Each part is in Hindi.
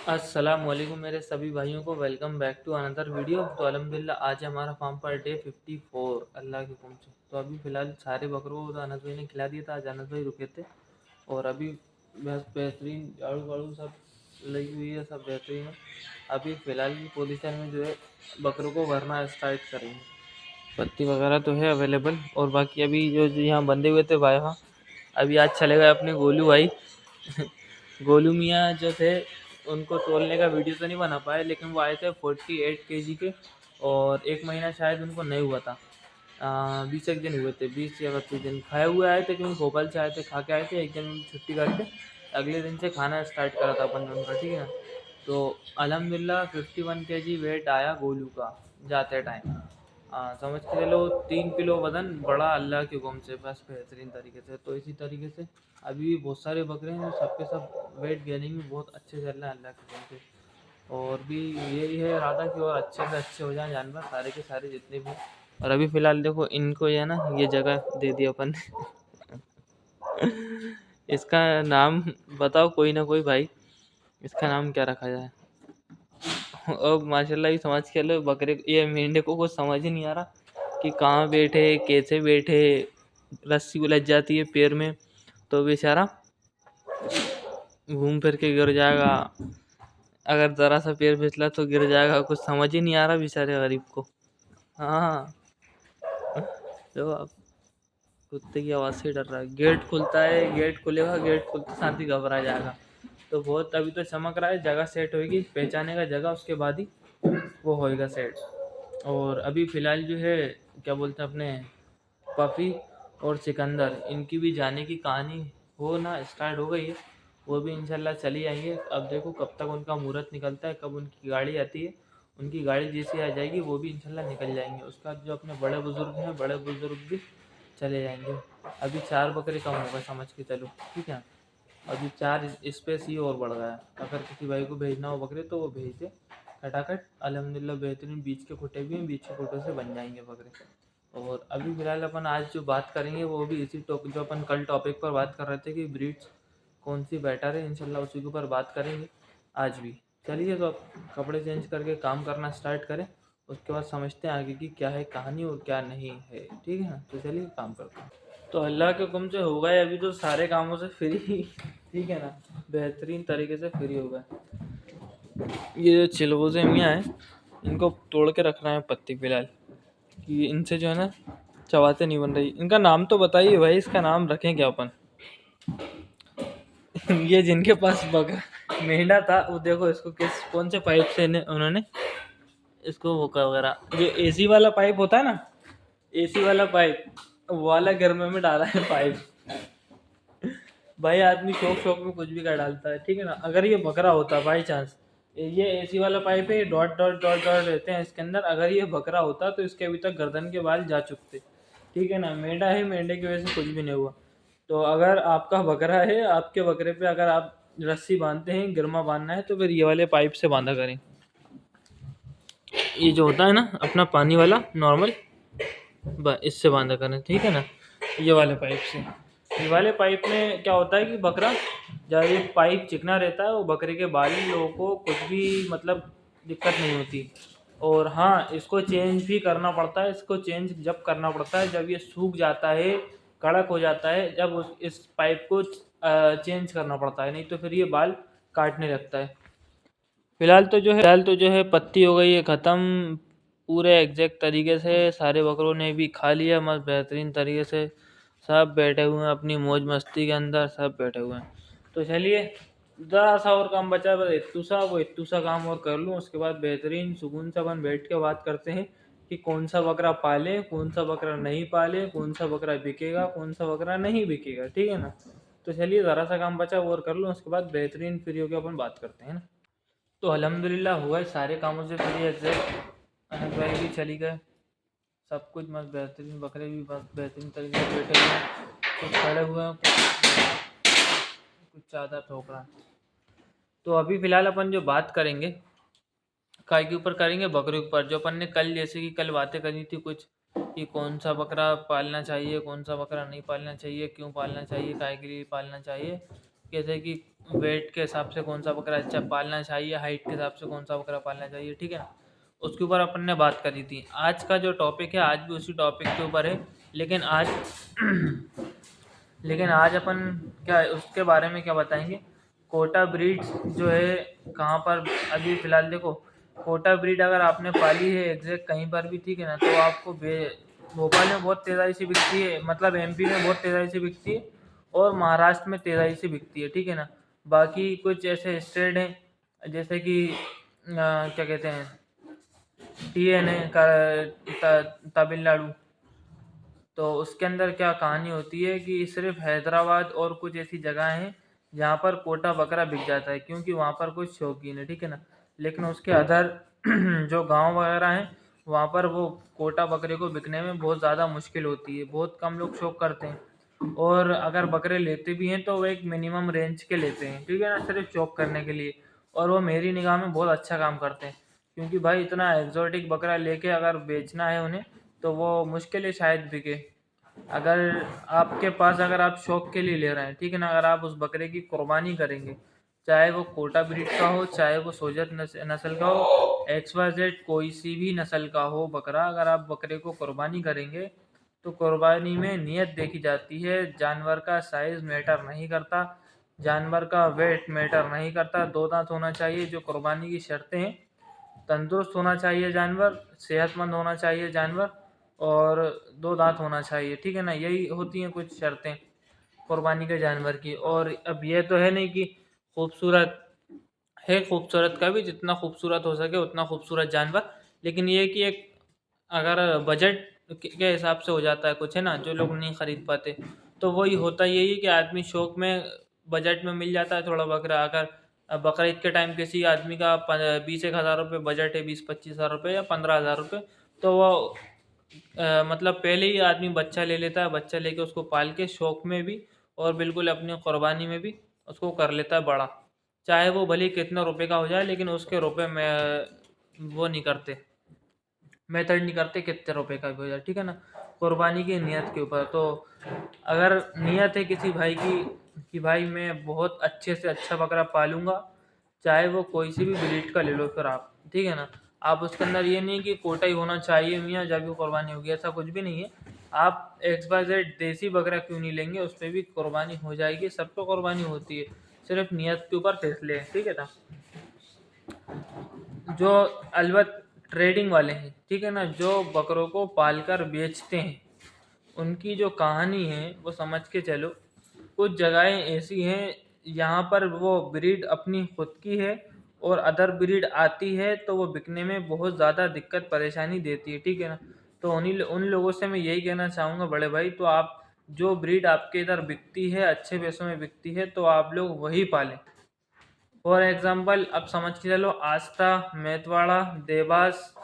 अस्सलाम वालेकुम मेरे सभी भाइयों को welcome back to another video. तो अल्हम्दुलिल्लाह आज है हमारा फार्म पर डे 54 अल्लाह के हुक्म से। तो अभी फ़िलहाल सारे बकरों को तो अनस भाई ने खिला दिया था। आज अनस भाई रुके थे और अभी बस बेहतरीन झाड़ू वाड़ू सब लगी हुई है, सब बेहतरीन है। अभी फ़िलहाल की पोजीशन में जो है बकरों को भरना स्टार्ट करेंगे। पत्ती वगैरह तो है अवेलेबल और बाकी अभी जो यहाँ बंधे हुए थे भाई, वहाँ अभी आज चले गए अपने गोलू भाई गोलू मियाँ जो थे उनको तोलने का वीडियो तो नहीं बना पाए, लेकिन वो आए थे 48 केजी के और एक महीना शायद उनको नहीं हुआ था। 20 एक दिन हुए थे, 20 या 31 दिन खाए हुए आए थे क्योंकि भोपाल से आए थे, खा के आए थे। एक दिन छुट्टी करके अगले दिन से खाना स्टार्ट करा था अपन ने उनका, ठीक है ना। तो अल्हम्दुलिल्लाह 51 केजी वेट आया गोलू का जाते टाइम। समझ के चलो 3 किलो वज़न बढ़ा अल्लाह के हुक्म से, बस बेहतरीन तरीके से। तो इसी तरीके से अभी भी बहुत सारे बकरे हैं जो सब के सब वेट गेनिंग में बहुत अच्छे चल रहे हैं अल्लाह के हुक्म से। और भी यही है इरादा कि और अच्छे से अच्छे हो जाएं जानवर सारे के सारे जितने भी। और अभी फ़िलहाल देखो इनको ये ना ये जगह दे दी अपन ने इसका नाम बताओ कोई ना कोई भाई, इसका नाम क्या रखा जाए। अब माशाल्लाह ही समझ के लो बकरे ये मेंढे को कुछ समझ ही नहीं आ रहा कि कहाँ बैठे कैसे बैठे। रस्सी उलझ जाती है पैर में तो बेचारा घूम फिर के गिर जाएगा। अगर ज़रा सा पैर फिसला तो गिर जाएगा। कुछ समझ ही नहीं आ रहा बेचारे गरीब को। हाँ, तो अब कुत्ते की आवाज़ से डर रहा है। गेट खुलता है, गेट खुलेगा, गेट खुलते साथ ही घबरा जाएगा। तो बहुत अभी तो चमक रहा है, जगह सेट होगी पहचाने का जगह, उसके बाद ही वो होएगा सेट। और अभी फ़िलहाल जो है क्या बोलते हैं अपने पफ़ी और सिकंदर, इनकी भी जाने की कहानी हो ना स्टार्ट हो गई है। वो भी इंशाल्लाह चली जाएंगे। अब देखो कब तक उनका मुहूर्त निकलता है, कब उनकी गाड़ी आती है। उनकी गाड़ी जैसी आ जाएगी वो भी इंशाल्लाह निकल जाएंगे। उसके बाद जो अपने बड़े बुज़ुर्ग हैं, बड़े बुज़ुर्ग भी चले जाएंगे। अभी 4 बकरे कम होगा समझ के चलो, ठीक है। अभी 4 स्पेस ही और बढ़ गया है। अगर किसी भाई को भेजना हो बकरे तो वो भेज दे खटाखट। अल्हम्दुलिल्लाह बेहतरीन बीच के खुटे भी हैं, बीच के खुटों से बन जाएंगे बकरे। और अभी फ़िलहाल अपन आज जो बात करेंगे वो भी इसी टॉपिक जो अपन कल टॉपिक पर बात कर रहे थे कि ब्रीड्स कौन सी बेटर है, इंशाल्लाह उसी के ऊपर बात करेंगे आज भी। चलिए तो अब कपड़े चेंज करके काम करना स्टार्ट करें, उसके बाद समझते हैं आगे की क्या है कहानी और क्या नहीं है, ठीक है ना। तो चलिए काम करते हैं। तो अल्लाह के हुक्म से हो गए अभी तो सारे कामों से फ्री ठीक है ना, बेहतरीन तरीके से फ्री हो गए। ये जो चिलगोज़े मियाँ हैं इनको तोड़ के रखना है पत्ती फ़िलहाल, कि इनसे जो है ना चबाते नहीं बन रही। इनका नाम तो बताइए भाई, इसका नाम रखें क्या अपन ये जिनके पास बकरा मेंढा था वो देखो इसको किस कौन से पाइप से उन्होंने इसको वो वगैरह, जो एसी वाला पाइप होता है ना, एसी वाला पाइप वो वाला गर्मी में डाला है पाइप। भाई आदमी शौक शौक में कुछ भी कर डालता है, ठीक है ना। अगर ये बकरा होता बाई चांस, ये एसी वाला पाइप है, डॉट डॉट डॉट डॉट रहते हैं इसके अंदर। अगर ये बकरा होता तो इसके अभी तक गर्दन के बाल जा चुकते, ठीक है ना। मेंढा है, मेंढे की वजह से कुछ भी नहीं हुआ। तो अगर आपका बकरा है, आपके बकरे पे अगर आप रस्सी बांधते हैं, गिरमा बांधना है तो फिर ये वाले पाइप से बांधा करें। ये जो होता है ना अपना पानी वाला नॉर्मल, इससे बांधा करें, ठीक है ना। ये वाले पाइप से, ये वाले पाइप में क्या होता है कि बकरा जब ये पाइप चिकना रहता है वो बकरे के बाल लोगों को कुछ भी मतलब दिक्कत नहीं होती। और हाँ, इसको चेंज भी करना पड़ता है। इसको चेंज जब करना पड़ता है जब ये सूख जाता है, कड़क हो जाता है, जब इस पाइप को चेंज करना पड़ता है, नहीं तो फिर ये बाल काटने लगता है। फिलहाल तो जो है पत्ती हो गई है ख़त्म पूरे एग्जैक्ट तरीके से। सारे बकरों ने भी खा लिया मस्त बेहतरीन तरीके से। सब बैठे हुए हैं अपनी मौज मस्ती के अंदर, सब बैठे हुए हैं। तो चलिए ज़रा सा और काम बचा है, बस इत्तू सा काम और कर लूँ, उसके बाद बेहतरीन सुकून से अपन बैठ के बात करते हैं कि कौन सा बकरा पाले, कौन सा बकरा नहीं पाले, कौन सा बकरा बिकेगा, कौन सा बकरा नहीं बिकेगा, ठीक है ना। तो चलिए ज़रा सा काम बचा वो और कर लूँ, उसके बाद बेहतरीन फ्री होकर अपन बात करते हैं ना। तो अल्हम्दुलिल्लाह हुआ है सारे कामों से फ्री एग्जैक्ट। अनस भाई भी चली गए, सब कुछ मस्त बेहतरीन, बकरे भी मस्त बेहतरीन तरीके से बैठे हुए हैं, कुछ खड़े हुए हैं, कुछ चादर ठोक रहा है। तो अभी फ़िलहाल अपन जो बात करेंगे काय के ऊपर करेंगे, बकरे के ऊपर। जो अपन ने कल जैसे कि कल बातें करी थी कुछ कि कौन सा बकरा पालना चाहिए, कौन सा बकरा नहीं पालना चाहिए, क्यों पालना चाहिए, काय के लिए पालना चाहिए, कैसे कि वेट के हिसाब से कौन सा बकरा अच्छा पालना चाहिए, हाइट के हिसाब से कौन सा बकरा पालना चाहिए, ठीक है ना। उसके ऊपर अपन ने बात करी थी। आज का जो टॉपिक है आज भी उसी टॉपिक के ऊपर है, लेकिन आज लेकिन आज अपन क्या उसके बारे में क्या बताएंगे। कोटा ब्रीड जो है कहाँ पर, अभी फ़िलहाल देखो, कोटा ब्रीड अगर आपने पाली है एग्जैक्ट कहीं पर भी, ठीक है ना, तो आपको भोपाल में बहुत तेज़ाई से बिकती है, मतलब एमपी में बहुत तेज़ाई से बिकती है और महाराष्ट्र में तेज़ाई से बिकती है, ठीक है ना। बाकी कुछ ऐसे स्टेट हैं जैसे कि क्या कहते हैं, टीएन है तमिलनाडु, तो उसके अंदर क्या कहानी होती है कि सिर्फ हैदराबाद और कुछ ऐसी जगह हैं जहाँ पर कोटा बकरा बिक जाता है, क्योंकि वहाँ पर कुछ शौकीन है, ठीक है ना। लेकिन उसके अदर जो गांव वगैरह हैं वहाँ पर वो कोटा बकरे को बिकने में बहुत ज़्यादा मुश्किल होती है, बहुत कम लोग शौक करते हैं, और अगर बकरे लेते भी हैं तो वो एक मिनिमम रेंज के लेते हैं, ठीक है ना, सिर्फ शौक करने के लिए। और वो मेरी निगाह में बहुत अच्छा काम करते हैं, क्योंकि भाई इतना एग्जॉटिक बकरा लेके अगर बेचना है उन्हें तो वो मुश्किल है शायद बिके। अगर आपके पास, अगर आप शौक के लिए ले रहे हैं, ठीक है ना, अगर आप उस बकरे की कुर्बानी करेंगे, चाहे वो कोटा ब्रीड का हो, चाहे वो सोजत नस्ल का हो, XYZ कोई सी भी नस्ल का हो बकरा, अगर आप बकरे को कुर्बानी करेंगे तो कुर्बानी में नियत देखी जाती है। जानवर का साइज़ मैटर नहीं करता, जानवर का वेट मैटर नहीं करता, दो दांत होना चाहिए जो कुर्बानी की शर्तें हैं, तंदुरुस्त होना चाहिए जानवर, सेहतमंद होना चाहिए जानवर, और दो दांत होना चाहिए, ठीक है ना। यही होती हैं कुछ शर्तें कुर्बानी के जानवर की। और अब ये तो है नहीं कि खूबसूरत है, खूबसूरत का भी जितना खूबसूरत हो सके उतना खूबसूरत जानवर, लेकिन ये कि एक अगर बजट के हिसाब से हो जाता है कुछ, है ना, जो लोग नहीं खरीद पाते, तो वही होता यही है कि आदमी शौक में बजट में मिल जाता है थोड़ा बकरा। अगर बकरीद के टाइम किसी आदमी का 20-1 हज़ार रुपये बजट है, 20-25 हज़ार रुपये या 15 हज़ार रुपये, तो वो मतलब पहले ही आदमी बच्चा ले लेता है, बच्चा लेके उसको पाल के शौक में भी और बिल्कुल अपनी कुर्बानी में भी उसको कर लेता है बड़ा, चाहे वो भले कितना रुपए का हो जाए, लेकिन उसके रुपए में वो नहीं करते, मेथड नहीं करते कितने रुपए का भी हो जाए, ठीक है ना। कुर्बानी की नियत के ऊपर, तो अगर नियत है किसी भाई की कि भाई मैं बहुत अच्छे से अच्छा बकरा पालूंगा, चाहे वो कोई सी भी ब्रीड का ले लो फिर आप, ठीक है ना। आप उसके अंदर ये नहीं कि कोटा ही होना चाहिए मियाँ जब भी कुर्बानी होगी, ऐसा कुछ भी नहीं है। आप XYZ देसी बकरा क्यों नहीं लेंगे, उस पर भी कुर्बानी हो जाएगी, सब पे कुर्बानी होती है, सिर्फ नियत के ऊपर फैसले हैं, ठीक है ना। जो अलबत् ट्रेडिंग वाले हैं, ठीक है ना, जो बकरों को पालकर बेचते हैं, उनकी जो कहानी है वो समझ के चलो। कुछ जगहें ऐसी हैं यहाँ पर वो ब्रीड अपनी खुद की है और अदर ब्रीड आती है तो वो बिकने में बहुत ज़्यादा दिक्कत परेशानी देती है, ठीक है ना। तो उन लोगों से मैं यही कहना चाहूँगा बड़े भाई, तो आप जो ब्रीड आपके इधर बिकती है, अच्छे पैसों में बिकती है, तो आप लोग वही पालें। फॉर एग्जाम्पल अब समझ के चलो, आस्था, मेतवाड़ा, देवास,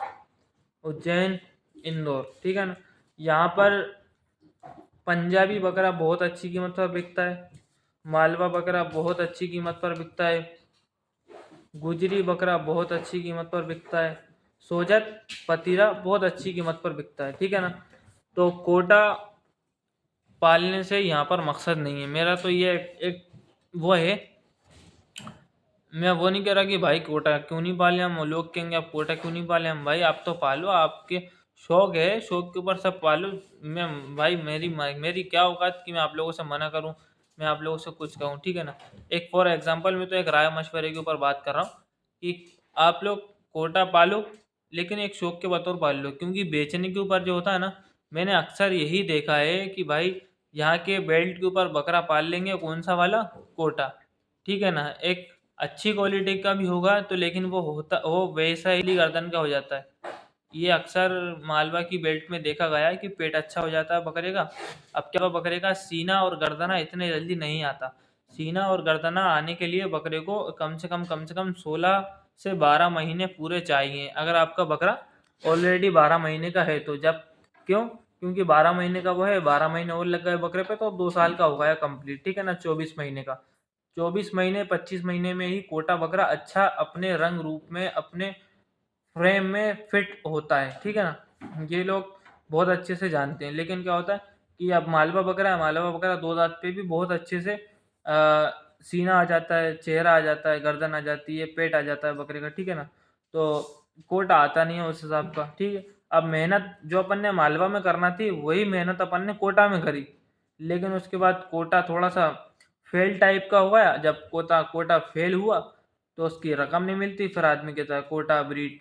उज्जैन, इंदौर, ठीक है ना, यहाँ पर पंजाबी बकरा बहुत अच्छी कीमत पर बिकता है, मालवा बकरा बहुत अच्छी कीमत पर बिकता है, गुजरी बकरा बहुत अच्छी कीमत पर बिकता है, सोजत पतीरा बहुत अच्छी कीमत पर बिकता है, ठीक है ना। तो कोटा पालने से यहाँ पर मकसद नहीं है मेरा, तो ये एक वो है, मैं वो नहीं कह रहा कि भाई कोटा क्यों नहीं पाले हम, लोग कहेंगे आप कोटा क्यों नहीं पाले हम, भाई आप तो पालो, आपके शौक है, शौक के ऊपर सब पालो। मैं भाई मेरी क्या औकात कि मैं आप लोगों से मना करूं, मैं आप लोगों से कुछ कहूं, ठीक है ना। एक फॉर एग्जांपल मैं तो एक राय मशवरे के ऊपर बात कर रहा हूँ कि आप लोग कोटा पालो, लेकिन एक शौक के बतौर पाल लो, क्योंकि बेचने के ऊपर जो होता है ना, मैंने अक्सर यही देखा है कि भाई यहाँ के बेल्ट के ऊपर बकरा पाल लेंगे, कौन सा वाला, कोटा, ठीक है ना, एक अच्छी क्वालिटी का भी होगा तो, लेकिन वो वैसा ही गर्दन का हो जाता है। ये अक्सर मालवा की बेल्ट में देखा गया है कि पेट अच्छा हो जाता है बकरे का। अब क्या हुआ, बकरे का सीना और गर्दना इतने जल्दी नहीं आता, सीना और गर्दना आने के लिए बकरे को कम से कम 16 से 12 महीने पूरे चाहिए, अगर आपका बकरा ऑलरेडी 12 महीने का है तो। जब क्यों, क्योंकि 12 महीने का वो है, 12 महीने और लग गए बकरे पे तो 2 साल का हो गया कंप्लीट, ठीक है ना, 24 महीने का। 24 महीने 25 महीने में ही कोटा बकरा अच्छा अपने रंग रूप में, अपने फ्रेम में फिट होता है, ठीक है ना, ये लोग बहुत अच्छे से जानते हैं। लेकिन क्या होता है कि अब मालवा बकरा है, मालवा बकरा दो दांत पे भी बहुत अच्छे से सीना आ जाता है, चेहरा आ जाता है, गर्दन आ जाती है, पेट आ जाता है बकरे का, ठीक है ना। तो कोटा आता नहीं है उस हिसाब का, ठीक है। अब मेहनत जो अपन ने मालवा में करना थी वही मेहनत अपन ने कोटा में करी, लेकिन उसके बाद कोटा थोड़ा सा फेल टाइप का हुआ। जब कोटा कोटा फेल हुआ तो उसकी रकम नहीं मिलती, फिर आदमी कहता है कोटा ब्रीड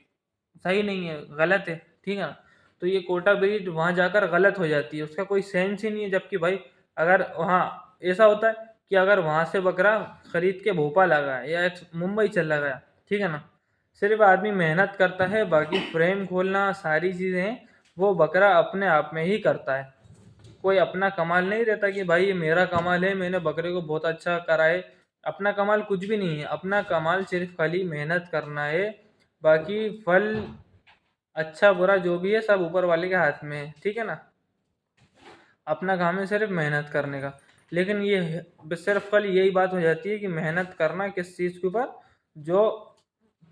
सही नहीं है, गलत है, ठीक है ना। तो ये कोटा ब्रीड वहाँ जाकर गलत हो जाती है, उसका कोई सेंस ही नहीं है। जबकि भाई अगर वहाँ ऐसा होता है कि अगर वहाँ से बकरा खरीद के भोपाल आ गया या मुंबई चला गया, ठीक है ना, सिर्फ आदमी मेहनत करता है, बाकी फ्रेम खोलना सारी चीज़ें हैं वो बकरा अपने आप में ही करता है। कोई अपना कमाल नहीं रहता कि भाई ये मेरा कमाल है, मैंने बकरे को बहुत अच्छा करा है। अपना कमाल कुछ भी नहीं है, अपना कमाल सिर्फ खाली मेहनत करना है। बाकी फल अच्छा बुरा जो भी है सब ऊपर वाले के हाथ में है, ठीक है ना। अपना काम है सिर्फ मेहनत करने का। लेकिन ये सिर्फ कल यही बात हो जाती है कि मेहनत करना किस चीज़ के ऊपर, जो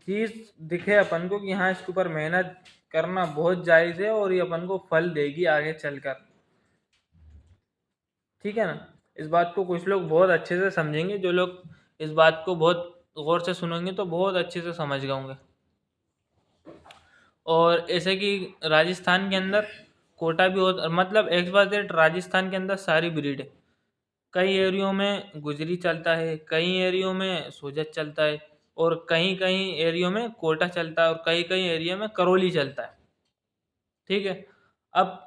चीज़ दिखे अपन को कि हाँ इसके ऊपर मेहनत करना बहुत जायज़ है और ये अपन को फल देगी आगे चलकर, ठीक है ना। इस बात को कुछ लोग बहुत अच्छे से समझेंगे, जो लोग इस बात को बहुत गौर से सुनेंगे तो बहुत अच्छे से समझ जाओगे। और ऐसे कि राजस्थान के अंदर कोटा भी हो, मतलब एक्स वाई जेड राजस्थान के अंदर सारी ब्रीड है। कई एरियो में गुजरी चलता है, कई एरियो में सोजत चलता है, और कहीं कहीं एरियो में कोटा चलता है, और कई कई एरिया में करौली चलता है, ठीक है। अब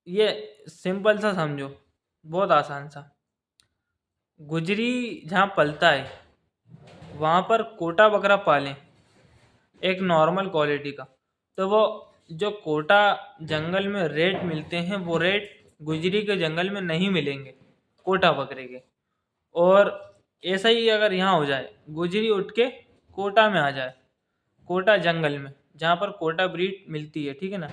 ये सिंपल सा समझो, बहुत आसान सा। गुजरी जहाँ पलता है वहाँ पर कोटा बकरा पालें एक नॉर्मल क्वालिटी का, तो वो जो कोटा जंगल में रेट मिलते हैं वो रेट गुजरी के जंगल में नहीं मिलेंगे कोटा बकरे के। और ऐसा ही अगर यहाँ हो जाए, गुजरी उठ के कोटा में आ जाए, कोटा जंगल में जहाँ पर कोटा ब्रीड मिलती है, ठीक है ना,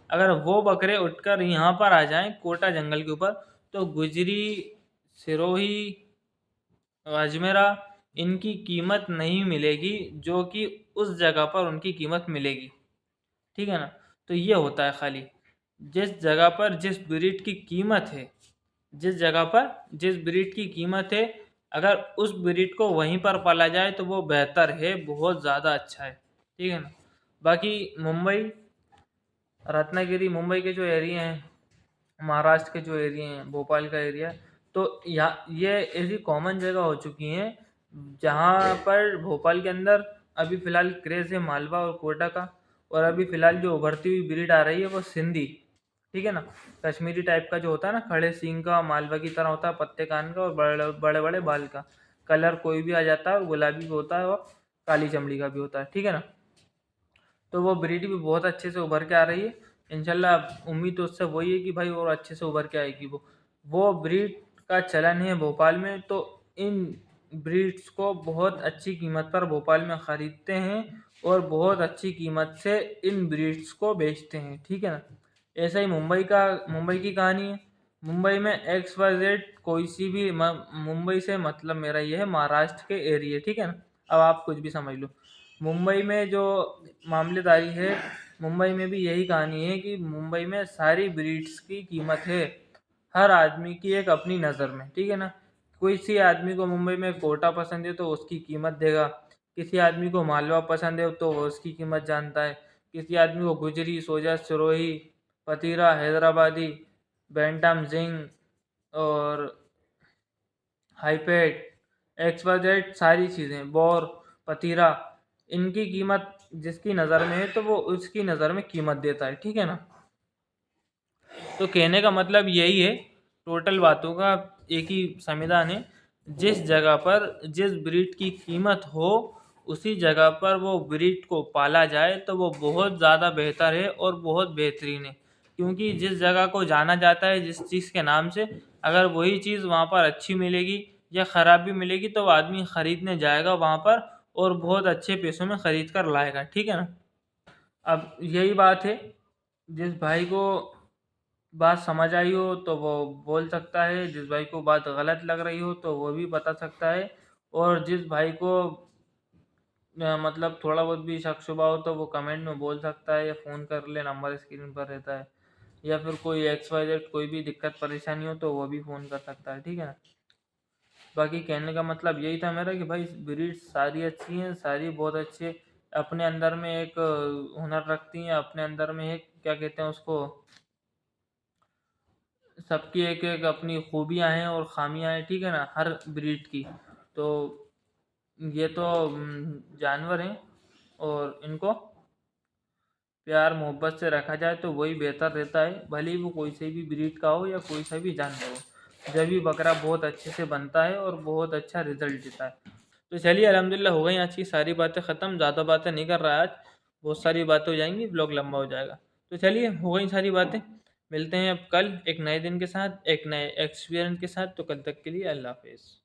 अगर वो बकरे उठकर यहाँ पर आ जाएं कोटा जंगल के ऊपर, तो गुजरी, सिरोही, अजमेरा, इनकी कीमत नहीं मिलेगी जो कि उस जगह पर उनकी कीमत मिलेगी, ठीक है ना। तो ये होता है खाली, जिस जगह पर जिस ब्रीड की कीमत है, जिस जगह पर जिस ब्रीड की कीमत है, अगर उस ब्रीड को वहीं पर पाला जाए तो वो बेहतर है, बहुत ज़्यादा अच्छा है, ठीक है ना। बाकी मुंबई, रत्नागिरी, मुंबई के जो एरिया हैं, महाराष्ट्र के जो एरिया हैं, भोपाल का एरिया, तो यहाँ ये ऐसी कॉमन जगह हो चुकी हैं जहाँ पर भोपाल के अंदर अभी फ़िलहाल क्रेज़ है मालवा और कोटा का। और अभी फ़िलहाल जो उभरती हुई ब्रीड आ रही है वो सिंधी, ठीक है ना, कश्मीरी टाइप का जो होता है ना, खड़े सींग का, मालवा की तरह होता है, पत्ते कान का और बड़े बड़े बड़े बाल का, कलर कोई भी आ जाता है, और गुलाबी भी होता है और काली चमड़ी का भी होता है, ठीक है ना। तो वो ब्रीड भी बहुत अच्छे से उभर के आ रही है। इंशाल्लाह उम्मीद तो उससे वही है कि भाई और अच्छे से उभर के आएगी वो ब्रीड का चलन है भोपाल में। तो इन ब्रीड्स को बहुत अच्छी कीमत पर भोपाल में ख़रीदते हैं और बहुत अच्छी कीमत से इन ब्रीड्स को बेचते हैं, ठीक है ना। ऐसा ही मुंबई की कहानी है। मुंबई में एक्स वाई जेड कोई सी भी मुंबई से मतलब मेरा ये है महाराष्ट्र के एरिया, ठीक है ना। अब आप कुछ भी समझ लो। मुंबई में जो मामलेदारी है, मुंबई में भी यही कहानी है कि मुंबई में सारी ब्रीड्स की कीमत है, हर आदमी की एक अपनी नज़र में, ठीक है ना। कोई सी आदमी को मुंबई में कोटा पसंद है तो उसकी कीमत देगा, किसी आदमी को मालवा पसंद है तो वो उसकी कीमत जानता है, किसी आदमी को गुजरी, सोजा, सिरोही, पतीरा, हैदराबादी, बैंटम, जिंग और हाईपेट, एक्स वाई जेड सारी चीज़ें, बोर, पतीरा, इनकी कीमत जिसकी नज़र में है तो वो उसकी नज़र में कीमत देता है, ठीक है ना। तो कहने का मतलब यही है, टोटल बातों का एक ही संविधान है, जिस जगह पर जिस ब्रीड की कीमत हो उसी जगह पर वो ब्रीड को पाला जाए तो वो बहुत ज़्यादा बेहतर है और बहुत बेहतरीन है। क्योंकि जिस जगह को जाना जाता है जिस चीज़ के नाम से, अगर वही चीज़ वहाँ पर अच्छी मिलेगी या ख़राब भी मिलेगी तो आदमी ख़रीदने जाएगा वहाँ पर और बहुत अच्छे पैसों में ख़रीद कर लाएगा, ठीक है ना। अब यही बात है, जिस भाई को बात समझ आई हो तो वो बोल सकता है, जिस भाई को बात गलत लग रही हो तो वो भी बता सकता है। और जिस भाई को मतलब थोड़ा बहुत भी शक शुबा हो तो वो कमेंट में बोल सकता है या फ़ोन कर ले, नंबर स्क्रीन पर रहता है। या फिर कोई एक्स वाई जेड कोई भी दिक्कत परेशानी हो तो वो भी फ़ोन कर सकता है, ठीक है ना। बाकी कहने का मतलब यही था मेरा कि भाई ब्रीड सारी अच्छी हैं, सारी बहुत अच्छी अपने अंदर में एक हुनर रखती हैं, अपने अंदर में एक क्या कहते हैं उसको, सबकी एक एक अपनी खूबियां हैं और खामियां हैं, ठीक है ना, हर ब्रीड की। तो ये तो जानवर हैं, और इनको प्यार मोहब्बत से रखा जाए तो वही बेहतर रहता है, भले ही वो कोई से भी ब्रीड का हो या कोई सा भी जानवर हो। जब भी बकरा बहुत अच्छे से बनता है और बहुत अच्छा रिजल्ट देता है। तो चलिए अल्हम्दुलिल्लाह हो गई आज की सारी बातें ख़त्म, ज़्यादा बातें नहीं कर रहा आज, बहुत सारी बातें हो जाएंगी, ब्लॉग लंबा हो जाएगा। तो चलिए हो गई सारी बातें, मिलते हैं अब कल एक नए दिन के साथ, एक नए एक्सपीरियंस के साथ। तो कल तक के लिए अल्लाह हाफिज़।